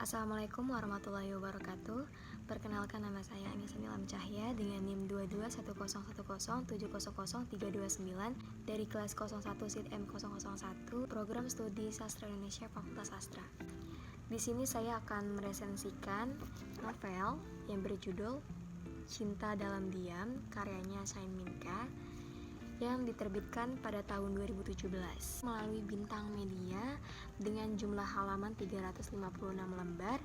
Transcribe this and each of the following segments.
Assalamualaikum warahmatullahi wabarakatuh. Perkenalkan, nama saya Anissa Nilam Cahya dengan NIM 221010700329 dari kelas 01 SID M001 Program Studi Sastra Indonesia Fakultas Sastra. Di sini saya akan meresensikan novel yang berjudul Cinta Dalam Diam karyanya Sain Minka yang diterbitkan pada tahun 2017 melalui Bintang Media dengan jumlah halaman 356 lembar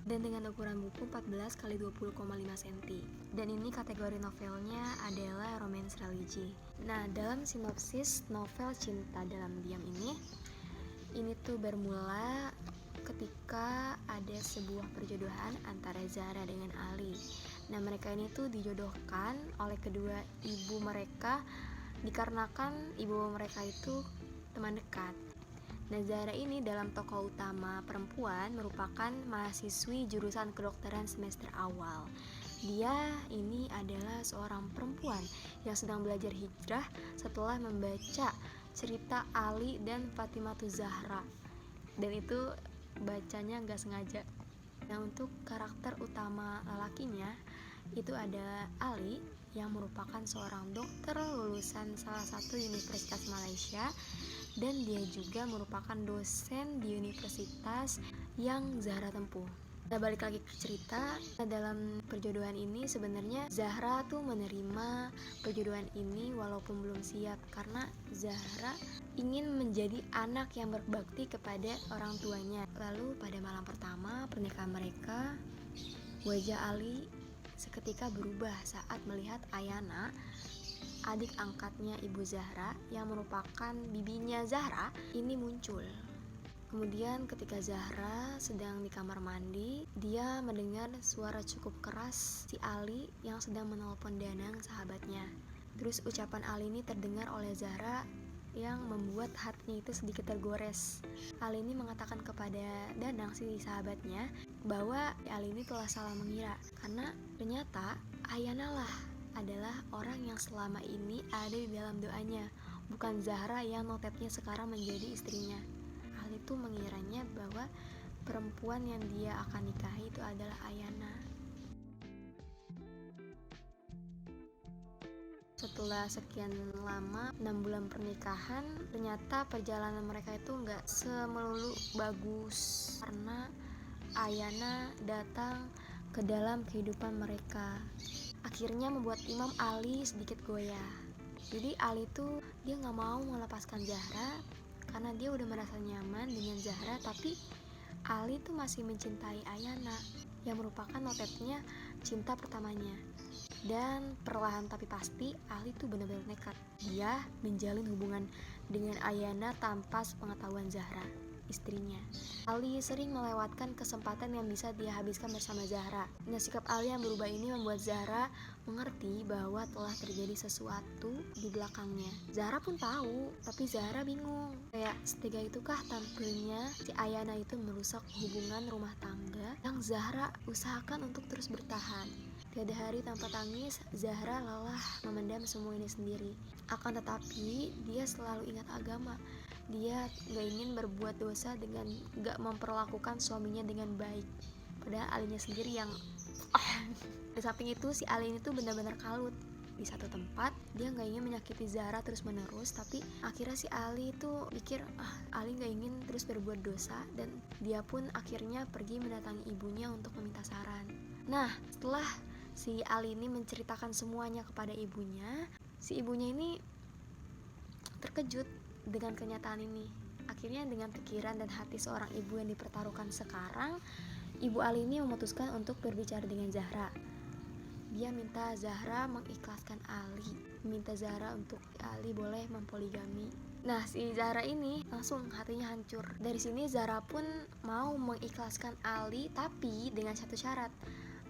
dan dengan ukuran buku 14 x 20,5 cm. Dan ini kategori novelnya adalah romance religi. Nah, dalam sinopsis novel Cinta Dalam Diam ini tuh bermula ketika ada sebuah perjodohan antara Zahra dengan Ali. Nah, mereka ini tuh dijodohkan oleh kedua ibu mereka dikarenakan ibu mereka itu teman dekat. Nah, Zahra ini dalam tokoh utama perempuan merupakan mahasiswi jurusan kedokteran semester awal. Dia ini adalah seorang perempuan yang sedang belajar hijrah setelah membaca cerita Ali dan Fatimatu Zahra. Dan itu bacanya gak sengaja. Nah, untuk karakter utama lelakinya itu ada Ali yang merupakan seorang dokter lulusan salah satu universitas Malaysia, dan dia juga merupakan dosen di universitas yang Zahra tempuh. Nah, balik lagi ke cerita. Dalam perjodohan ini sebenarnya Zahra tuh menerima perjodohan ini walaupun belum siap, karena Zahra ingin menjadi anak yang berbakti kepada orang tuanya. Lalu pada malam pertama pernikahan mereka, wajah Ali seketika berubah saat melihat Ayana, adik angkatnya ibu Zahra yang merupakan bibinya Zahra, ini muncul. Kemudian ketika Zahra sedang di kamar mandi, dia mendengar suara cukup keras si Ali yang sedang menelpon Danang, sahabatnya. Terus ucapan Ali ini terdengar oleh Zahra yang membuat hatinya itu sedikit tergores. Ali ini mengatakan kepada Danang, si sahabatnya, bahwa Ali ini telah salah mengira, karena ternyata Ayana lah adalah orang yang selama ini ada di dalam doanya, bukan Zahra yang notabene sekarang menjadi istrinya. Ali itu mengiranya bahwa perempuan yang dia akan nikahi itu adalah Ayana. Setelah sekian lama, 6 bulan pernikahan, ternyata perjalanan mereka itu gak semelulu bagus, karena Ayana datang ke dalam kehidupan mereka. Akhirnya membuat Imam Ali sedikit goyah. Jadi Ali tuh dia gak mau melepaskan Zahra karena dia udah merasa nyaman dengan Zahra, tapi Ali tuh masih mencintai Ayana yang merupakan notabene cinta pertamanya. Dan perlahan tapi pasti Ali tuh benar-benar nekat. Dia menjalin hubungan dengan Ayana tanpa sepengetahuan Zahra, istrinya. Ali sering melewatkan kesempatan yang bisa dia habiskan bersama Zahra. Nah, sikap Ali yang berubah ini membuat Zahra mengerti bahwa telah terjadi sesuatu di belakangnya. Zahra pun tahu, tapi Zahra bingung. Kayak setega itukah tampilnya si Ayana itu merusak hubungan rumah tangga yang Zahra usahakan untuk terus bertahan. Tiada hari tanpa tangis, Zahra lelah memendam semua ini sendiri. Akan tetapi, dia selalu ingat agama. Dia gak ingin berbuat dosa dengan gak memperlakukan suaminya dengan baik. Padahal Alinya sendiri yang di samping itu, si Ali ini tuh benar-benar kalut. Di satu tempat, dia gak ingin menyakiti Zahra terus menerus, tapi akhirnya si Ali itu pikir, Ali gak ingin terus berbuat dosa, dan dia pun akhirnya pergi mendatangi ibunya untuk meminta saran. Nah, setelah si Ali ini menceritakan semuanya kepada ibunya, si ibunya ini terkejut dengan kenyataan ini. Akhirnya dengan pikiran dan hati seorang ibu yang dipertaruhkan sekarang, Ibu Ali ini memutuskan untuk berbicara dengan Zahra. Dia minta Zahra mengikhlaskan Ali, minta Zahra untuk Ali boleh mempoligami. Nah, si Zahra ini langsung hatinya hancur. Dari sini Zahra pun mau mengikhlaskan Ali, tapi dengan satu syarat.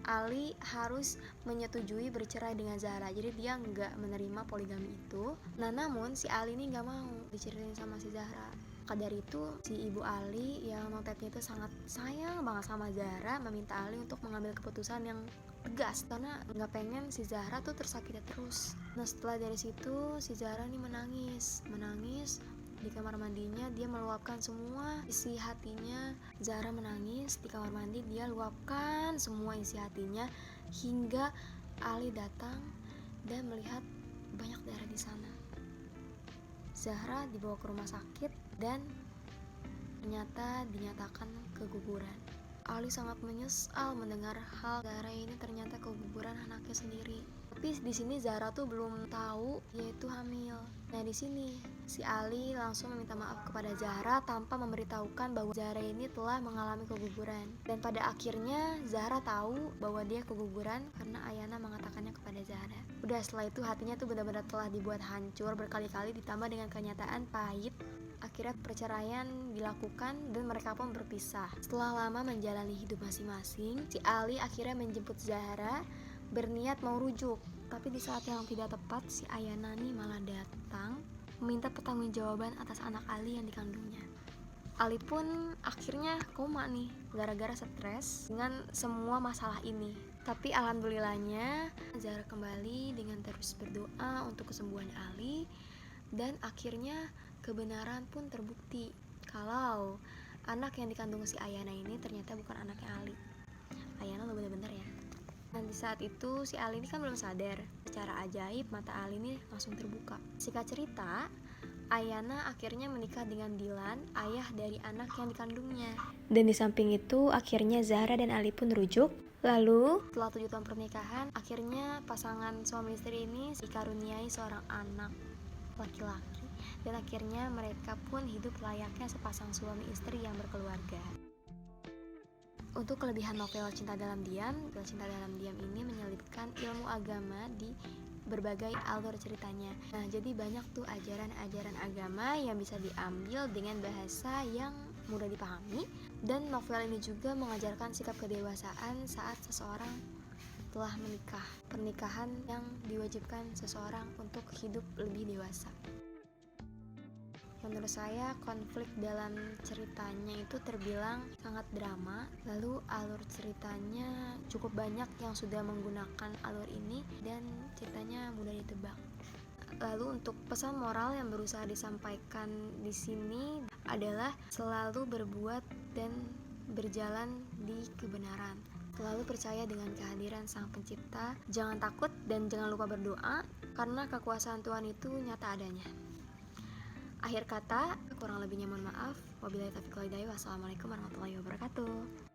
Ali harus menyetujui bercerai dengan Zahra, jadi dia nggak menerima poligami itu. Nah, namun si Ali ini nggak mau diceritain sama si Zahra. Maka dari itu, si ibu Ali yang notabene itu sangat sayang banget sama Zahra meminta Ali untuk mengambil keputusan yang tegas, karena nggak pengen si Zahra tuh tersakiti terus. Nah, setelah dari situ si Zahra nih menangis Di kamar mandinya dia meluapkan semua isi hatinya. Zahra menangis di kamar mandi, dia luapkan semua isi hatinya hingga Ali datang dan melihat banyak darah di sana. Zahra dibawa ke rumah sakit dan ternyata dinyatakan keguguran. Ali sangat menyesal mendengar hal Zahra ini ternyata keguguran anaknya sendiri. Tapi di sini Zahra tuh belum tahu yaitu hamil. Nah di sini si Ali langsung meminta maaf kepada Zahra tanpa memberitahukan bahwa Zahra ini telah mengalami keguguran. Dan pada akhirnya Zahra tahu bahwa dia keguguran karena Ayana mengatakannya kepada Zahra. Udah setelah itu hatinya tuh benar-benar telah dibuat hancur berkali-kali ditambah dengan kenyataan pahit. Akhirnya perceraian dilakukan dan mereka pun berpisah. Setelah lama menjalani hidup masing-masing, si Ali akhirnya menjemput Zahra berniat mau rujuk. Tapi di saat yang tidak tepat, si Ayana nih malah datang meminta pertanggungjawaban atas anak Ali yang dikandungnya. Ali pun akhirnya koma nih gara-gara stres dengan semua masalah ini. Tapi alhamdulillahnya Zahra kembali dengan terus berdoa untuk kesembuhan Ali. Dan akhirnya kebenaran pun terbukti kalau anak yang dikandung si Ayana ini ternyata bukan anaknya Ali. Ayana lo bener-bener ya. Dan di saat itu si Ali ini kan belum sadar. Secara ajaib mata Ali ini langsung terbuka. Singkat cerita, Ayana akhirnya menikah dengan Dilan, ayah dari anak yang dikandungnya. Dan di samping itu akhirnya Zahra dan Ali pun rujuk. Lalu setelah 7 tahun pernikahan, akhirnya pasangan suami istri ini dikaruniai seorang anak laki-laki. Dan akhirnya mereka pun hidup layaknya sepasang suami istri yang berkeluarga. Untuk kelebihan novel Cinta Dalam Diam ini menyelipkan ilmu agama di berbagai alur ceritanya. Nah, jadi banyak tuh ajaran-ajaran agama yang bisa diambil dengan bahasa yang mudah dipahami. Dan novel ini juga mengajarkan sikap kedewasaan saat seseorang telah menikah. Pernikahan yang diwajibkan seseorang untuk hidup lebih dewasa. Menurut saya konflik dalam ceritanya itu terbilang sangat drama. Lalu alur ceritanya cukup banyak yang sudah menggunakan alur ini dan ceritanya mudah ditebak. Lalu untuk pesan moral yang berusaha disampaikan di sini adalah selalu berbuat dan berjalan di kebenaran. Selalu percaya dengan kehadiran Sang Pencipta. Jangan takut dan jangan lupa berdoa karena kekuasaan Tuhan itu nyata adanya. Akhir kata, kurang lebihnya mohon maaf. Wabillahi taufiq wal hidayah. Wassalamualaikum warahmatullahi wabarakatuh.